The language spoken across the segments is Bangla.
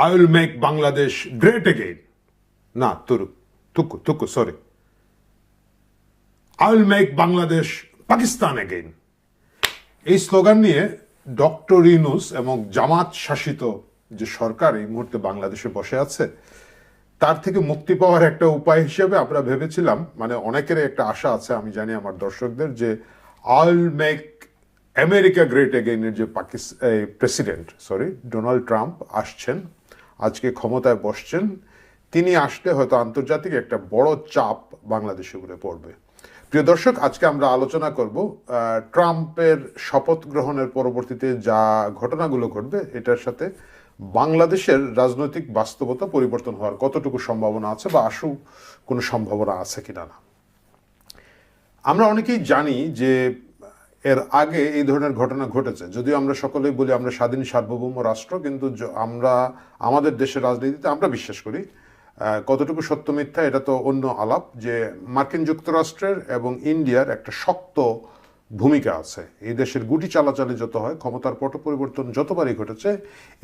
I will make Bangladesh great again, না তুকু sorry, I will make Bangladesh Pakistan again. এই স্লোগান নিয়ে ডক্টর ইউনূস এবং জামাত শাসিত যে সরকার এই মুহূর্তে বাংলাদেশে বসে আছে, তার থেকে মুক্তি পাওয়ার একটা উপায় হিসেবে আমরা ভেবেছিলাম, মানে অনেকেরই একটা আশা আছে, আমি জানি আমার দর্শকদের, যে I will make America great এগেইনের যে প্রেসিডেন্ট ডোনাল্ড ট্রাম্প আসছেন, আজকে ক্ষমতায় বসছেন, তিনি আসলে হয়তো আন্তর্জাতিক একটা বড় চাপ বাংলাদেশের উপরে পড়বে। প্রিয় দর্শক, আজকে আমরা আলোচনা করব ট্রাম্পের শপথ গ্রহণের পরবর্তীতে যা ঘটনাগুলো ঘটবে এটার সাথে বাংলাদেশের রাজনৈতিক বাস্তবতা পরিবর্তন হওয়ার কতটুকু সম্ভাবনা আছে বা আশু কোনো সম্ভাবনা আছে কিনা না। আমরা অনেকেই জানি যে এর আগে এই ধরনের ঘটনা ঘটেছে, যদিও আমরা সকলেই বলি আমরা স্বাধীন সার্বভৌম রাষ্ট্র, কিন্তু আমরা আমাদের দেশের রাজনীতিতে আমরা বিশ্বাস করি, কতটুকু সত্য মিথ্যা এটা তো অন্য আলাপ, যে মার্কিন যুক্তরাষ্ট্রের এবং ইন্ডিয়ার একটা শক্ত ভূমিকা আছে। এই দেশের গুটি চালাচালি যত হয়, ক্ষমতার পট পরিবর্তন যতবারই ঘটেছে,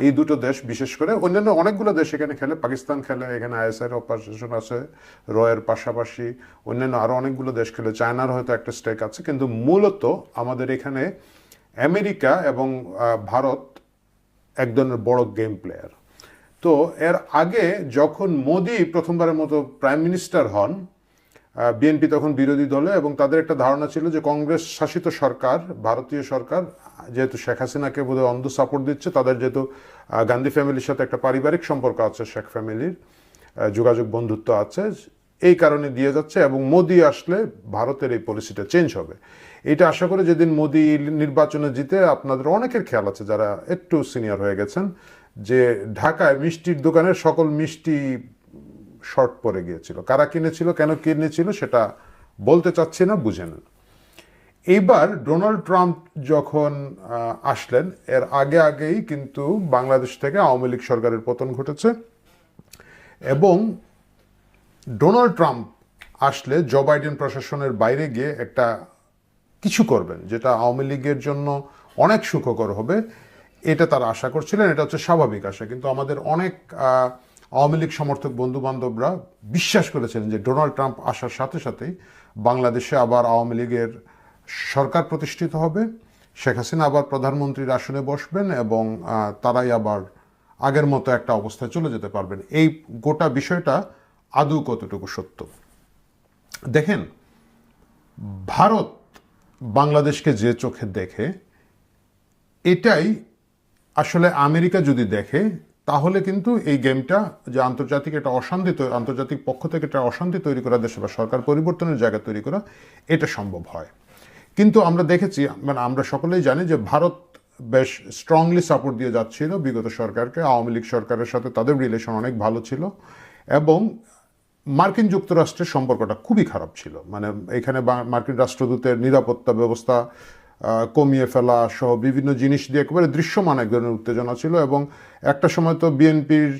এই দুটো দেশ বিশেষ করে, অন্যান্য অনেকগুলো দেশ এখানে খেলে, পাকিস্তান খেলে, এখানে আইএসআই অপারেশন আছে, রয়ের পাশাপাশি অন্যান্য আরও অনেকগুলো দেশ খেলে, চায়নার হয়তো একটা স্টেক আছে, কিন্তু মূলত আমাদের এখানে আমেরিকা এবং ভারত এক ধরনের বড় গেম প্লেয়ার। তো এর আগে যখন মোদি প্রথমবারের মতো প্রাইম মিনিস্টার হন, বিএনপি তখন বিরোধী দলে, এবং তাদের একটা ধারণা ছিল যে কংগ্রেস শাসিত সরকার, ভারতীয় সরকার যেহেতু শেখ হাসিনাকে বোধহয় অন্ধ সাপোর্ট দিচ্ছে, তাদের যেহেতু গান্ধী ফ্যামিলির সাথে একটা পারিবারিক সম্পর্ক আছে, শেখ ফ্যামিলির যোগাযোগ বন্ধুত্ব আছে, এই কারণে দিয়ে যাচ্ছে, এবং মোদি আসলে ভারতের এই পলিসিটা চেঞ্জ হবে। এটা আশা করে যেদিন মোদি নির্বাচনে জিতে, আপনাদের অনেকের খেয়াল আছে যারা একটু সিনিয়র হয়ে গেছেন, যে ঢাকায় মিষ্টির দোকানের সকল মিষ্টি শর্ট পড়ে গিয়েছিল। কারা কিনেছিল, কেন কিনেছিল সেটা বলতে চাচ্ছি না, বুঝে নেন। এইবার ডোনাল্ড ট্রাম্প যখন আসলেন, এর আগেই কিন্তু বাংলাদেশ থেকে আওয়ামী লীগ সরকারের পতন ঘটেছে, এবং ডোনাল্ড ট্রাম্প আসলে জো বাইডেন প্রশাসনের বাইরে গিয়ে একটা কিছু করবেন যেটা আওয়ামী লীগের জন্য অনেক সুখকর হবে, এটা তারা আশা করছিলেন। এটা হচ্ছে স্বাভাবিক আশা, কিন্তু আমাদের অনেক আওয়ামী লীগ সমর্থক বন্ধু বান্ধবরা বিশ্বাস করেছিলেন যে ডোনাল্ড ট্রাম্প আসার সাথে সাথেই বাংলাদেশে আবার আওয়ামী লীগের সরকার প্রতিষ্ঠিত হবে, শেখ হাসিনা আবার প্রধানমন্ত্রীর আসনে বসবেন, এবং তারাই আবার আগের মতো একটা অবস্থায় চলে যেতে পারবেন। এই গোটা বিষয়টা আদৌ কতটুকু সত্য? দেখেন, ভারত বাংলাদেশকে যে চোখে দেখে, এটাই আসলে আমেরিকা যদি দেখে, তাহলে কিন্তু এই গেমটা যে আন্তর্জাতিক পক্ষ থেকে একটা অশান্তি তৈরি করা, দেশে বা সরকার পরিবর্তনের জায়গা তৈরি করা, এটা সম্ভব হয়। কিন্তু আমরা দেখেছি, মানে আমরা সকলেই জানি যে ভারত বেশ স্ট্রংলি সাপোর্ট দিয়ে যাচ্ছিল বিগত সরকারকে, আওয়ামী লীগ সরকারের সাথে তাদের রিলেশন অনেক ভালো ছিল, এবং মার্কিন যুক্তরাষ্ট্রের সম্পর্কটা খুবই খারাপ ছিল। মানে এখানে মার্কিন রাষ্ট্রদূতের নিরাপত্তা ব্যবস্থা কমিয়ে ফেলা সহ বিভিন্ন জিনিস দিয়ে একেবারে দৃশ্যমান এক ধরনের উত্তেজনা ছিল, এবং একটা সময় তো বিএনপির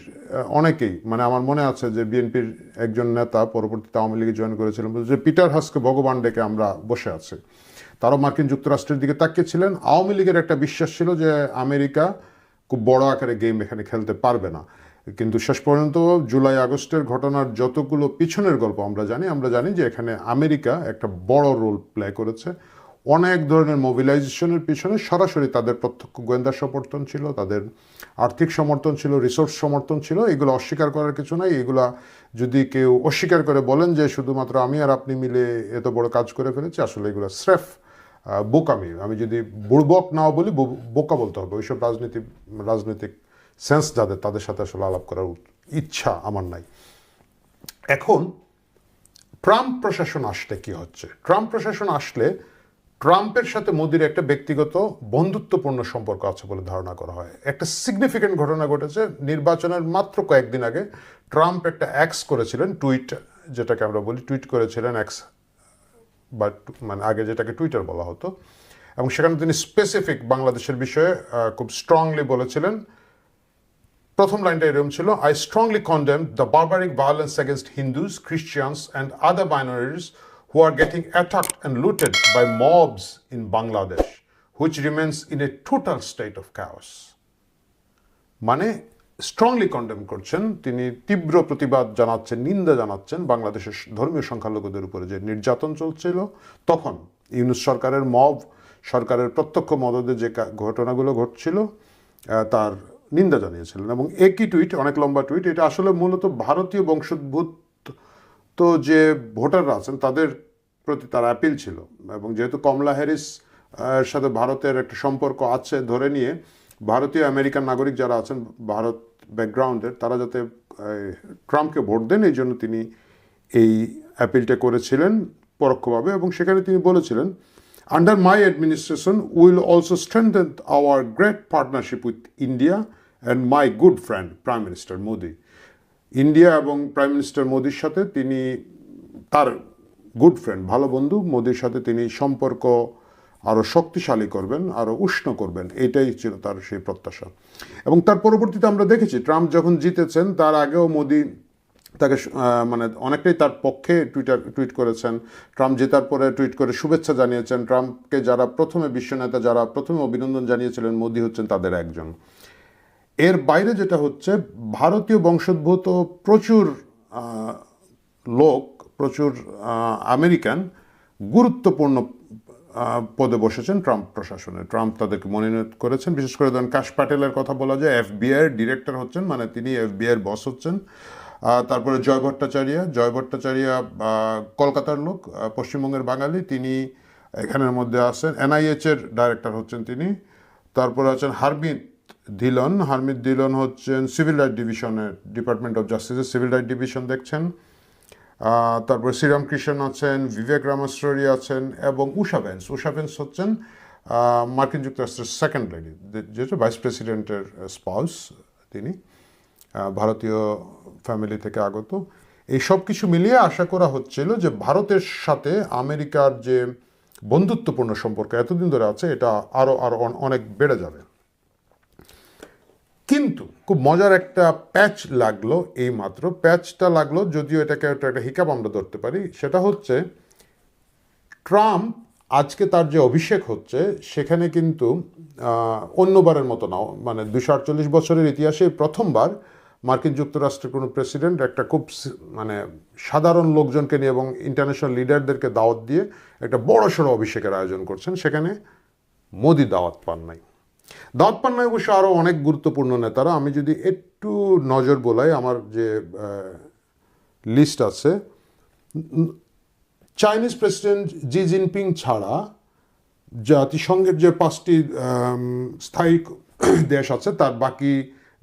অনেকেই, মানে আমার মনে আছে যে বিএনপির একজন নেতা পরবর্তীতে আওয়ামী লীগে জয়েন করেছিলেন, যে পিটার হাসকে ভগবান ডেকে আমরা বসে আছি। তারাও মার্কিন যুক্তরাষ্ট্রের দিকে তাকিয়েছিলেন। আওয়ামী লীগের একটা বিশ্বাস ছিল যে আমেরিকা খুব বড় আকারে গেম এখানে খেলতে পারবে না, কিন্তু শেষ পর্যন্ত জুলাই আগস্টের ঘটনার যতগুলো পিছনের গল্প আমরা জানি যে এখানে আমেরিকা একটা বড় রোল প্লে করেছে। অনেক ধরনের মোবিলাইজেশনের পিছনে সরাসরি তাদের প্রত্যক্ষ গোয়েন্দা সমর্থন ছিল, তাদের আর্থিক সমর্থন ছিল, রিসোর্স সমর্থন ছিল। এগুলো অস্বীকার করার কিছু নাই। এগুলা যদি কেউ অস্বীকার করে বলেন যে শুধুমাত্র আমি আর আপনি মিলে এত বড় কাজ করে ফেলেছি, আসলে এগুলো স্রেফ বোকামি। আমি যদি বুড়বক নাও বলি, বোকা বলতে হবে। ওইসব রাজনৈতিক সেন্স যাদের, তাদের সাথে আসলে আলাপ করার ইচ্ছা আমার নাই। এখন ট্রাম্প প্রশাসন আসলে কি হচ্ছে? ট্রাম্প প্রশাসন আসলে ট্রাম্পের সাথে মোদির একটা ব্যক্তিগত বন্ধুত্বপূর্ণ সম্পর্ক আছে বলে ধারণা করা হয়। একটা সিগনিফিক্যান্ট ঘটনা ঘটেছে নির্বাচনের মাত্র কয়েকদিন আগে। ট্রাম্প একটা এক্স করেছিলেন, টুইট যেটাকে আমরা বলি, টুইট করেছিলেন এক্স, বা মানে আগে যেটাকে টুইটার বলা হতো, এবং সেখানে তিনি স্পেসিফিক বাংলাদেশের বিষয়ে খুব স্ট্রংলি বলেছিলেন। প্রথম লাইনটা এরকম ছিল, I strongly condemn the barbaric violence against Hindus, Christians and other minorities who are getting attacked and looted by mobs in Bangladesh, which remains in a total state of chaos. মানে স্ট্রংলি কন্ডেম করছেন, তিনি তীব্র প্রতিবাদ জানাচ্ছেন, নিন্দা জানাচ্ছেন বাংলাদেশের ধর্মীয় সংখ্যালঘুদের উপরে যে নির্যাতন চলছিল তখন ইউনূস সরকারের মব, সরকারের প্রত্যক্ষ মদদে যে ঘটনাগুলো ঘটছিল তার নিন্দা জানিয়েছিলেন। এবং একই টুইট, অনেক লম্বা টুইট, এটা আসলে মূলত ভারতীয় বংশোদ্ভূত তো যে ভোটাররা আছেন তাদের প্রতি তার অ্যাপিল ছিল। এবং যেহেতু কমলা হ্যারিস এর সাথে ভারতের একটা সম্পর্ক আছে ধরে নিয়ে ভারতীয় আমেরিকান নাগরিক যারা আছেন ভারত ব্যাকগ্রাউন্ডের, তারা যাতে ট্রাম্পকে ভোট দেন এই জন্য তিনি এই অ্যাপিলটা করেছিলেন পরোক্ষভাবে। এবং সেখানে তিনি বলেছিলেন, under my administration will also strengthen hour great partnership with India and my good friend prime minister Modi. India এবং প্রাইম মিনিস্টার মোদির সাথে তিনি, তার গুড ফ্রেন্ড ভালো বন্ধু মোদির সাথে তিনি সম্পর্ক আরও শক্তিশালী করবেন, আরও উষ্ণ করবেন, এটাই ছিল তার সেই প্রত্যাশা। এবং তার পরবর্তীতে আমরা দেখেছি ট্রাম্প যখন জিতেছেন তার আগেও মোদি তাকে মানে অনেকটাই তার পক্ষে টুইট করেছেন। ট্রাম্প জেতার পরে টুইট করে শুভেচ্ছা জানিয়েছেন। ট্রাম্পকে যারা প্রথমে বিশ্বনেতা যারা প্রথমে অভিনন্দন জানিয়েছিলেন মোদি হচ্ছেন তাদের একজন। এর বাইরে যেটা হচ্ছে, ভারতীয় বংশোদ্ভূত প্রচুর লোক, প্রচুর আমেরিকান গুরুত্বপূর্ণ পদে বসেছেন ট্রাম্প প্রশাসনে। ট্রাম্প তাদেরকে মনোনীত করেছেন। বিশেষ করে ধরেন কাশ পাটেলের কথা বলা যায়, এফবিআই ডিরেক্টর হচ্ছেন, মানে তিনি এফবিআই বস হচ্ছেন। তারপরে জয় ভট্টাচার্য কলকাতার লোক, পশ্চিমবঙ্গের বাঙালি, তিনি এখানের মধ্যে আছেন। এনআইএচ এর ডাইরেক্টর হচ্ছেন তিনি। তারপরে আছেন হারমিত ধিলন হচ্ছেন সিভিল রাইট ডিভিশনের, ডিপার্টমেন্ট অফ জাস্টিসের সিভিল রাইট ডিভিশন দেখছেন। তারপরে শ্রীরাম কৃষ্ণ আছেন, বিবেক রামাস্বরী আছেন এবং উষা ভেন্স হচ্ছেন মার্কিন যুক্তরাষ্ট্রের সেকেন্ড লেডি, যেটা ভাইস প্রেসিডেন্টের স্পাউস, তিনি ভারতীয় ফ্যামিলি থেকে আগত। এই সব কিছু মিলিয়ে আশা করা হচ্ছিল যে ভারতের সাথে আমেরিকার যে বন্ধুত্বপূর্ণ সম্পর্ক এতদিন ধরে আছে এটা আরও অনেক বেড়ে যাবে। কিন্তু খুব মজার একটা প্যাচ লাগলো, এই মাত্র প্যাচটা লাগলো, যদিও এটাকে একটা হিকাপ আমরা ধরতে পারি। সেটা হচ্ছে ট্রাম্প আজকে তার যে অভিষেক হচ্ছে সেখানে কিন্তু অন্যবারের মতো না, মানে 248 বছরের ইতিহাসে প্রথমবার মার্কিন যুক্তরাষ্ট্রের কোনো প্রেসিডেন্ট একটা খুব মানে সাধারণ লোকজনকে নিয়ে এবং ইন্টারন্যাশনাল লিডারদেরকে দাওয়াত দিয়ে একটা বড়সড় অভিষেকের আয়োজন করছেন। সেখানে মোদি দাওয়াত পান নাই। অবশ্য আরও অনেক গুরুত্বপূর্ণ নেতারা, আমি যদি একটু নজর বোলাই আমার যে লিস্ট আছে, চাইনিজ প্রেসিডেন্ট জি জিনপিং ছাড়া জাতিসংঘের যে 5টি স্থায়ী দেশ আছে তার বাকি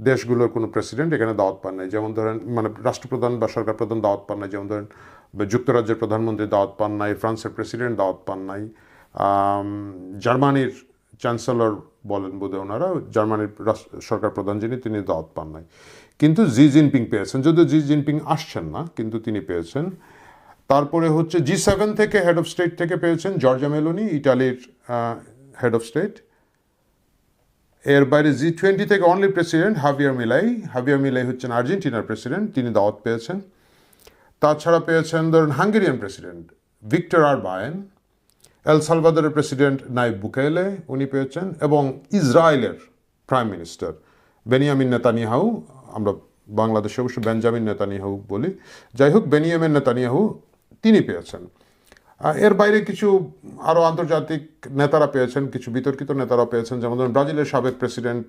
দেশগুলোর কোনো প্রেসিডেন্ট এখানে দাওয়াত পান নাই। যেমন ধরেন মানে রাষ্ট্রপ্রধান বা সরকার প্রধান দাওয়াত পান নাই, যেমন ধরেন যুক্তরাজ্যের প্রধানমন্ত্রী দাওয়াত পান নাই, ফ্রান্সের প্রেসিডেন্ট দাওয়াত পান নাই, জার্মানির চ্যান্সেলর বলেন বোধ হয় ওনারা, জার্মানির সরকার প্রধান যিনি, তিনি দাওয়াত পান নাই। কিন্তু জি জিনপিং পেয়েছেন, যদিও জি জিনপিং আসছেন না, কিন্তু তিনি পেয়েছেন। তারপরে হচ্ছে G7 থেকে হেড অফ স্টেট থেকে পেয়েছেন জর্জা মেলোনি, ইটালির হেড অফ স্টেট। এর বাইরে G20 থেকে অনলি প্রেসিডেন্ট হাভিয়ার মিলাই হচ্ছেন আর্জেন্টিনার প্রেসিডেন্ট, তিনি দাওয়াত পেয়েছেন। তাছাড়া পেয়েছেন ধরুন হাঙ্গেরিয়ান প্রেসিডেন্ট ভিক্টর অরবান, এল সালভাদরের প্রেসিডেন্ট নাইব বুকেলে, উনি পেয়েছেন, এবং ইসরায়েলের প্রাইম মিনিস্টার বেনিয়ামিন নেতানিয়াহু, আমরা বাংলাদেশে অবশ্য বেঞ্জামিন নেতানিয়াহু বলি, যাই হোক বেনিয়ামিন নেতানিয়াহু, তিনি পেয়েছেন। এর বাইরে কিছু আরও আন্তর্জাতিক নেতারা পেয়েছেন, কিছু বিতর্কিত নেতারা পেয়েছেন, যেমন ধরুন ব্রাজিলের সাবেক প্রেসিডেন্ট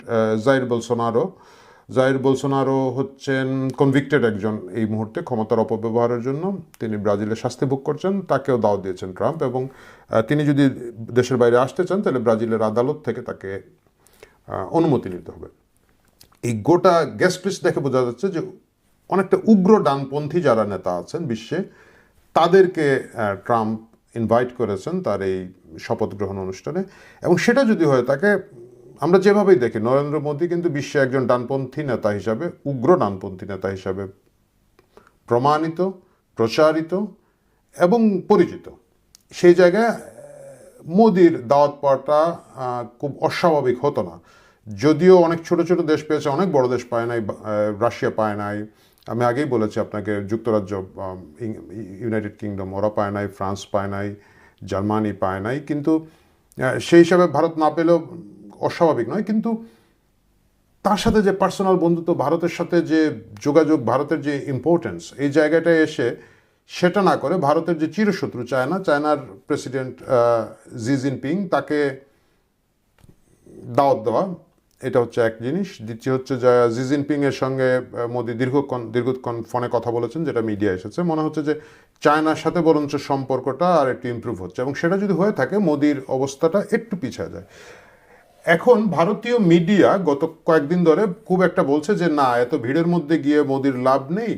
জাইর বোলসোনারো হচ্ছেন কনভিক্টেড একজন এই মুহূর্তে ক্ষমতার অপব্যবহারের জন্য, তিনি ব্রাজিলে শাস্তি ভোগ করছেন, তাকেও দাওয়াত দিয়েছেন ট্রাম্প। এবং তিনি যদি দেশের বাইরে আসতে চান তাহলে ব্রাজিলের আদালত থেকে তাকে অনুমতি নিতে হবে। এই গোটা গেস্ট লিস্ট দেখে বোঝা যাচ্ছে যে অনেকটা উগ্র ডানপন্থী যারা নেতা আছেন বিশ্বে তাদেরকে ট্রাম্প ইনভাইট করেছেন তার এই শপথ গ্রহণ অনুষ্ঠানে। এবং সেটা যদি হয়, তাকে আমরা যেভাবেই দেখি নরেন্দ্র মোদী কিন্তু বিশ্বে একজন ডানপন্থী নেতা হিসাবে, উগ্র ডানপন্থী নেতা হিসাবে প্রমাণিত, প্রচারিত এবং পরিচিত। সেই জায়গায় মোদির দাওয়াত পাওয়াটা খুব অস্বাভাবিক হতো না। যদিও অনেক ছোট ছোট দেশ পেয়েছে, অনেক বড় দেশ পায় নাই, রাশিয়া পায় নাই, আমি আগেই বলেছি আপনাকে, যুক্তরাজ্য, ইউনাইটেড কিংডম ওরা পায় নাই, ফ্রান্স পায় নাই, জার্মানি পায় নাই, কিন্তু সেই হিসাবে ভারত না পেলেও অস্বাভাবিক নয়। কিন্তু তার সাথে যে পার্সোনাল বন্ধুত্ব, ভারতের সাথে যে যোগাযোগ, ভারতের যে ইম্পর্টেন্স, এই জায়গাটায় এসে সেটা না করে ভারতের যে চিরশত্রু চায়নার প্রেসিডেন্ট জি জিনপিং, তাকে দাওয়াত দেওয়া, এটা হচ্ছে এক জিনিস। দ্বিতীয় হচ্ছে যে জি জিনপিং এর সঙ্গে মোদি দীর্ঘক্ষণ ফোনে কথা বলেছেন, যেটা মিডিয়া এসেছে। মনে হচ্ছে যে চায়নার সাথে বরঞ্চ সম্পর্কটা আর একটু ইমপ্রুভ হচ্ছে, এবং সেটা যদি হয়ে থাকে মোদির অবস্থাটা একটু পিছিয়ে যায়। এখন ভারতীয় মিডিয়া গত কয়েকদিন ধরে খুব একটা বলছে যে না, এত ভিড়ের মধ্যে গিয়ে মোদির লাভ নেই,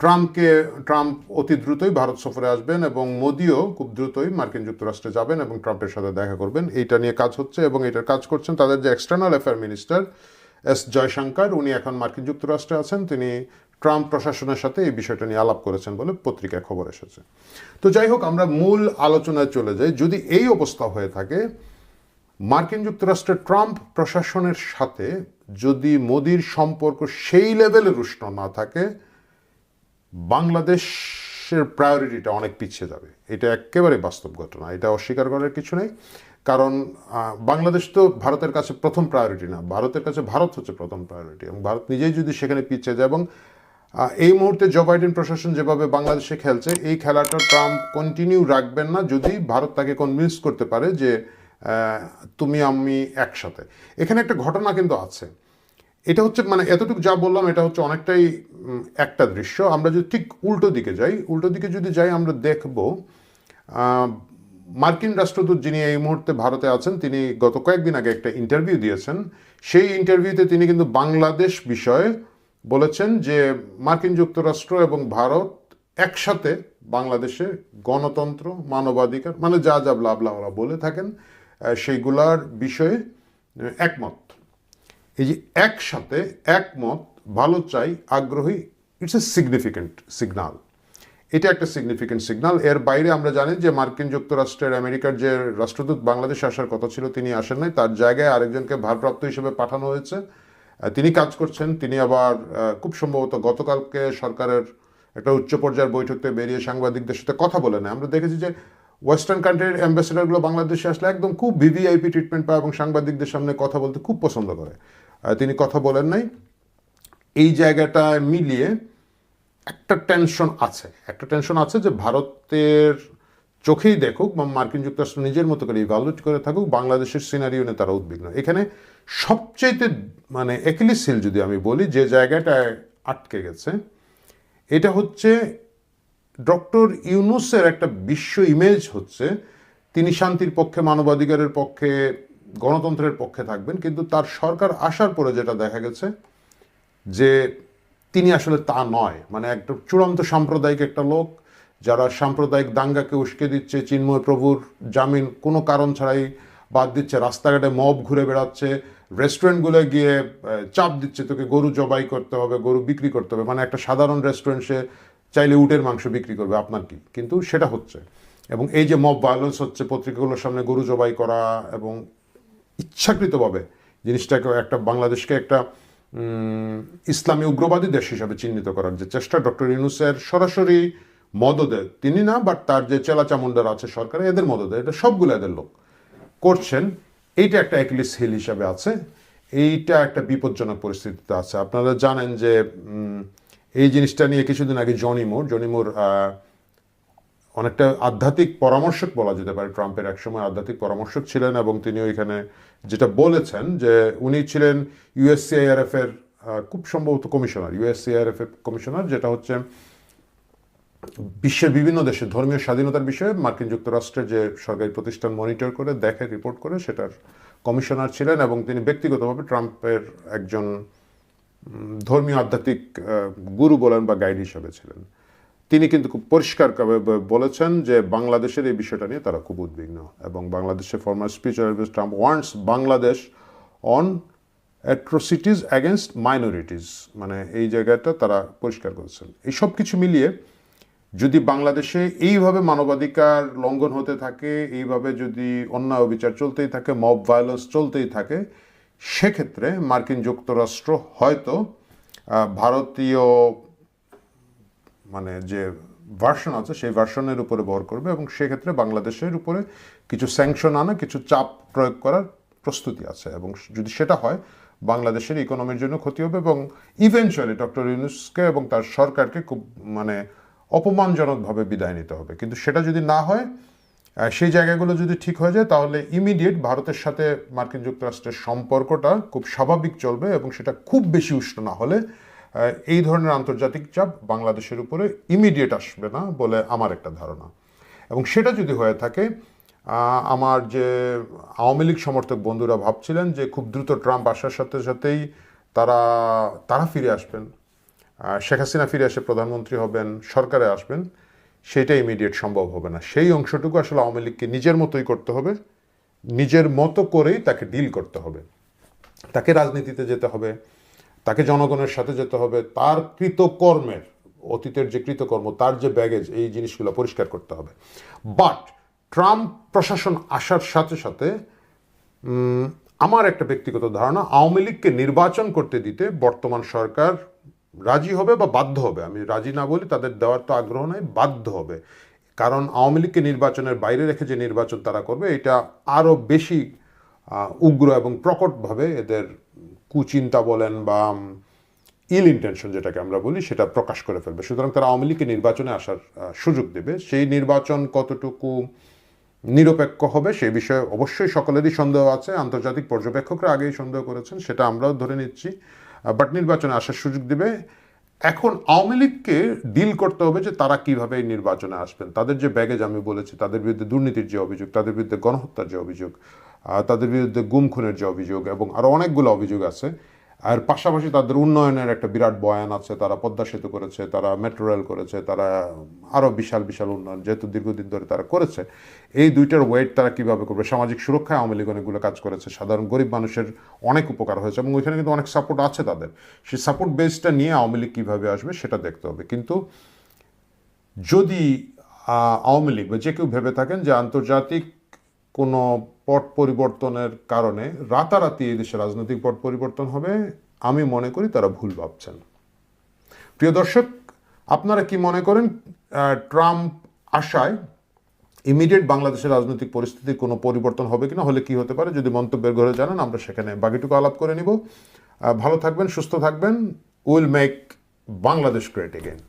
ট্রাম্প অতি দ্রুতই ভারত সফরে আসবেন এবং মোদিও খুব দ্রুতই মার্কিন যুক্তরাষ্ট্রে যাবেন এবং ট্রাম্পের সাথে দেখা করবেন। এইটা নিয়ে কাজ হচ্ছে, এবং এটার কাজ করছেন তাদের যে external affair minister S Jaishankar. উনি এখন মার্কিন যুক্তরাষ্ট্রে আছেন, তিনি ট্রাম্প প্রশাসনের সাথে এই বিষয়টা নিয়ে আলাপ করেছেন বলে পত্রিকায় খবর এসেছে। তো যাই হোক, আমরা মূল আলোচনায় চলে যাই। যদি এই অবস্থা হয়ে থাকে, মার্কিন যুক্তরাষ্ট্রের ট্রাম্প প্রশাসনের সাথে যদি মোদির সম্পর্ক সেই লেভেলের উষ্ণ না থাকে, বাংলাদেশের প্রায়োরিটিটা অনেক পিছিয়ে যাবে। এটা একেবারে বাস্তব ঘটনা, এটা অস্বীকার করার কিছু নেই। কারণ বাংলাদেশ তো ভারতের কাছে প্রথম প্রায়োরিটি না, ভারতের কাছে ভারত হচ্ছে প্রথম প্রায়োরিটি, এবং ভারত নিজেই যদি সেখানে পিছিয়ে যায়, এবং এই মুহূর্তে জো বাইডেন প্রশাসন যেভাবে বাংলাদেশে খেলছে, এই খেলাটা ট্রাম্প কন্টিনিউ রাখবেন না যদি ভারত তাকে কনভিন্স করতে পারে যে তুমি আমি একসাথে। এখানে একটা ঘটনা কিন্তু আছে, এটা হচ্ছে মানে এতটুকু যা বললাম এটা হচ্ছে অনেকটাই একটা দৃশ্য। আমরা যদি ঠিক উল্টো দিকে যদি যাই, আমরা দেখব মার্কিন রাষ্ট্রদূত যিনি এই মুহূর্তে ভারতে আছেন, তিনি গত কয়েকদিন আগে একটা ইন্টারভিউ দিয়েছেন। সেই ইন্টারভিউতে তিনি কিন্তু বাংলাদেশ বিষয়ে বলেছেন যে মার্কিন যুক্তরাষ্ট্র এবং ভারত একসাথে বাংলাদেশে গণতন্ত্র, মানবাধিকার, মানে যা যা ব্লা ব্লা ওরা বলে থাকেন সেইগুলার বিষয়ে একমত। এই যে একসাথে একমত, ভালো চাই, আগ্রহী, ইটস এ সিগনিফিক্যান্ট সিগনাল। এটা একটা সিগনিফিক্যান্ট সিগনাল। এর বাইরে আমরা জানি যে মার্কিন যুক্তরাষ্ট্রের আমেরিকার যে রাষ্ট্রদূত বাংলাদেশে আসার কথা ছিল, তিনি আসেন নাই, তার জায়গায় আরেকজনকে ভারপ্রাপ্ত হিসেবে পাঠানো হয়েছে। তিনি কাজ করছেন। তিনি আবার খুব সম্ভবত গতকালকে সরকারের একটা উচ্চ পর্যায়ের বৈঠকে বেরিয়ে সাংবাদিকদের সাথে কথা বলে নেয়। আমরা দেখেছি যে ওয়েস্টার্ন কান্ট্রির অ্যাম্বাসেডারগুলো বাংলাদেশে আসলে একদম খুব ভিভিআইপি ট্রিটমেন্ট পায় এবং সাংবাদিকদের সামনে কথা বলতে খুব পছন্দ করে। তিনি কথা বলেন নাই। এই জায়গাটা মিলিয়ে একটা টেনশন আছে যে ভারতের চোখেই দেখুক বা মার্কিন যুক্তরাষ্ট্র নিজের মতো করে ইভ্যালুয়েট করে থাকুক, বাংলাদেশের সিনারিও নিয়ে তারা উদ্বিগ্ন। এখানে সবচেয়ে মানে অ্যাকিলিস হিল যদি আমি বলি, যে জায়গাটায় আটকে গেছে, এটা হচ্ছে ডক্টর ইউনূসের একটা বিশ্ব ইমেজ হচ্ছে তিনি শান্তির পক্ষে, মানবাধিকারের পক্ষে, গণতন্ত্রের পক্ষে থাকবেন, কিন্তু তার সরকার আসার পরে যেটা দেখা গেছে যে তিনি আসলে তা নয়। মানে একটা চূড়ান্ত সাম্প্রদায়িক একটা লোক, যারা সাম্প্রদায়িক দাঙ্গাকে উস্কে দিচ্ছে, চিন্ময় প্রভুর জামিন কোনো কারণ ছাড়াই বাদ দিচ্ছে, রাস্তাঘাটে মব ঘুরে বেড়াচ্ছে, রেস্টুরেন্টগুলো গিয়ে চাপ দিচ্ছে তোকে গরু জবাই করতে হবে, গরু বিক্রি করতে হবে। মানে একটা সাধারণ রেস্টুরেন্ট সে চাইলে উটের মাংস বিক্রি করবে, আপনার কি? কিন্তু সেটা হচ্ছে। এবং এই যে মব ভায়োলেন্স হচ্ছে, পত্রিকাগুলোর সামনে গরু জবাই করা, এবং ইচ্ছাকৃতভাবে জিনিসটাকে একটা বাংলাদেশকে একটা ইসলামী উগ্রবাদী দেশ হিসাবে চিহ্নিত করার যে চেষ্টা ডক্টর ইউনূসের সরাসরি মদদে, তিনি না, বাট তার যে চেলাচামুন্ডার আছে সরকারে, এদের মদদে, এটা সবগুলো এদের লোক করছেন। এইটা একটা অ্যাকিলিস হিল হিসাবে আছে। এইটা একটা বিপজ্জনক পরিস্থিতিতে আছে। আপনারা জানেন যে এই জিনিসটা নিয়ে কিছুদিন আগে জনি মোর অনেকটা আধ্যাত্মিক পরামর্শক বলা যেতে পারে, ট্রাম্পের একসময় আধ্যাত্মিক পরামর্শক ছিলেন, এবং তিনি ওইখানে যেটা বলেছেন যে উনি ছিলেন ইউএসসিআইআরএফ এর খুব সম্ভবত কমিশনার, ইউএসসিআইআরএফ এর কমিশনার, যেটা হচ্ছে বিশ্বের বিভিন্ন দেশে ধর্মীয় স্বাধীনতার বিষয়ে মার্কিন যুক্তরাষ্ট্রের যে সরকারি প্রতিষ্ঠান মনিটর করে দেখে, রিপোর্ট করে, সেটার কমিশনার ছিলেন। এবং তিনি ব্যক্তিগতভাবে ট্রাম্পের একজন ধর্মীয় আধ্যাত্মিক গুরু বলেন বা গাইড হিসাবে ছিলেন। তিনি কিন্তু খুব পরিষ্কারভাবে বলেছেন যে বাংলাদেশের এই বিষয়টা নিয়ে তারা খুব উদ্বিগ্ন, এবং বাংলাদেশের former speaker Trump wants Bangladesh on atrocities against minorities, মানে এই জায়গাটা তারা পরিষ্কার করেছেন। এই সব কিছু মিলিয়ে যদি বাংলাদেশে এইভাবে মানবাধিকার লঙ্ঘন হতে থাকে, এইভাবে যদি অন্যায় অবিচার চলতেই থাকে, মব ভায়োলেন্স চলতেই থাকে, সেক্ষেত্রে মার্কিন যুক্তরাষ্ট্র হয়তো ভারতীয় মানে যে ভার্সন আছে সেই ভার্সনের উপরে ভর করবে, এবং সেক্ষেত্রে বাংলাদেশের উপরে কিছু স্যাংশন আনা, কিছু চাপ প্রয়োগ করার প্রস্তুতি আছে, এবং যদি সেটা হয় বাংলাদেশের ইকোনমির জন্য ক্ষতি হবে এবং ইভেনচুয়ালি ডক্টর ইউনূসকে এবং তার সরকারকে খুব মানে অপমানজনকভাবে বিদায় নিতে হবে। কিন্তু সেটা যদি না হয়, সেই জায়গাগুলো যদি ঠিক হয়ে যায়, তাহলে ইমিডিয়েট ভারতের সাথে মার্কিন যুক্তরাষ্ট্রের সম্পর্কটা খুব স্বাভাবিক চলবে এবং সেটা খুব বেশি উষ্ণ না হলে এই ধরনের আন্তর্জাতিক চাপ বাংলাদেশের উপরে ইমিডিয়েট আসবে না বলে আমার একটা ধারণা। এবং সেটা যদি হয়ে থাকে, আমার যে আওয়ামী লীগ সমর্থক বন্ধুরা ভাবছিলেন যে খুব দ্রুত ট্রাম্প আসার সাথে সাথেই তারা ফিরে আসবেন, শেখ হাসিনা ফিরে এসে প্রধানমন্ত্রী হবেন, সরকারে আসবেন, সেটা ইমিডিয়েট সম্ভব হবে না। সেই অংশটুকু আসলে আওয়ামী লীগকে নিজের মতোই করতে হবে, নিজের মতো করেই তাকে ডিল করতে হবে, তাকে রাজনীতিতে যেতে হবে, তাকে জনগণের সাথে যেতে হবে, তার কৃতকর্মের অতীতের যে কৃতকর্ম, তার যে ব্যাগেজ, এই জিনিসগুলো পরিষ্কার করতে হবে। বাট ট্রাম্প প্রশাসন আসার সাথে সাথে আমার একটা ব্যক্তিগত ধারণা, আওয়ামী লীগকে নির্বাচন করতে দিতে বর্তমান সরকার রাজি হবে বা বাধ্য হবে। আমি রাজি না বলি, তাদের দেওয়ার তো আগ্রহ নাই, বাধ্য হবে। কারণ আওয়ামী লীগকে নির্বাচনের বাইরে রেখে যে নির্বাচন তারা করবে, এটা আরও বেশি উগ্র এবং প্রকটভাবে এদের কুচিন্তা বলেন বা ইল ইন্টেনশন যেটাকে আমরা বলি, সেটা প্রকাশ করে ফেলবে। সুতরাং তারা আওয়ামী লীগকে নির্বাচনে আসার সুযোগ দেবে। সেই নির্বাচন কতটুকু নিরপেক্ষ হবে সেই বিষয়ে অবশ্যই সকলেরই সন্দেহ আছে, আন্তর্জাতিক পর্যবেক্ষকরা আগেই সন্দেহ করেছেন, সেটা আমরাও ধরে নিচ্ছি। বাট নির্বাচনে আসার সুযোগ দিবে। এখন আওয়ামী লীগকে ডিল করতে হবে যে তারা কিভাবে এই নির্বাচনে আসবেন। তাদের যে ব্যাগেজ আমি বলেছি, তাদের বিরুদ্ধে দুর্নীতির যে অভিযোগ, তাদের বিরুদ্ধে গণহত্যার যে অভিযোগ, তাদের বিরুদ্ধে গুম খুনের যে অভিযোগ এবং আরও অনেকগুলো অভিযোগ আছে। আর পাশাপাশি তাদের উন্নয়নের একটা বিরাট বয়ান আছে, তারা পদ্মা সেতু করেছে, তারা মেট্রো রেল করেছে, তারা আরও বিশাল বিশাল উন্নয়ন যেহেতু দীর্ঘদিন ধরে তারা করেছে। এই দুইটার ওয়েট তারা কীভাবে করবে। সামাজিক সুরক্ষায় আওয়ামী লীগ অনেকগুলো কাজ করেছে, সাধারণ গরিব মানুষের অনেক উপকার হয়েছে এবং ওইখানে কিন্তু অনেক সাপোর্ট আছে তাদের। সেই সাপোর্ট বেসটা নিয়ে আওয়ামী লীগ কীভাবে আসবে সেটা দেখতে হবে। কিন্তু যদি আওয়ামী লীগ বা যে কেউ ভেবে থাকেন যে আন্তর্জাতিক কোনো পট পরিবর্তনের কারণে রাতারাতি এই দেশে রাজনৈতিক পট পরিবর্তন হবে, আমি মনে করি তারা ভুল ভাবছেন। প্রিয় দর্শক, আপনারা কি মনে করেন ট্রাম্প আসায় ইমিডিয়েট বাংলাদেশের রাজনৈতিক পরিস্থিতির কোনো পরিবর্তন হবে কিনা, হলে কি হতে পারে? যদি মন্তব্যের ঘরে জানান, আমরা সেখানে বাকিটুকু আলাপ করে নিব। ভালো থাকবেন, সুস্থ থাকবেন। Will make Bangladesh great again.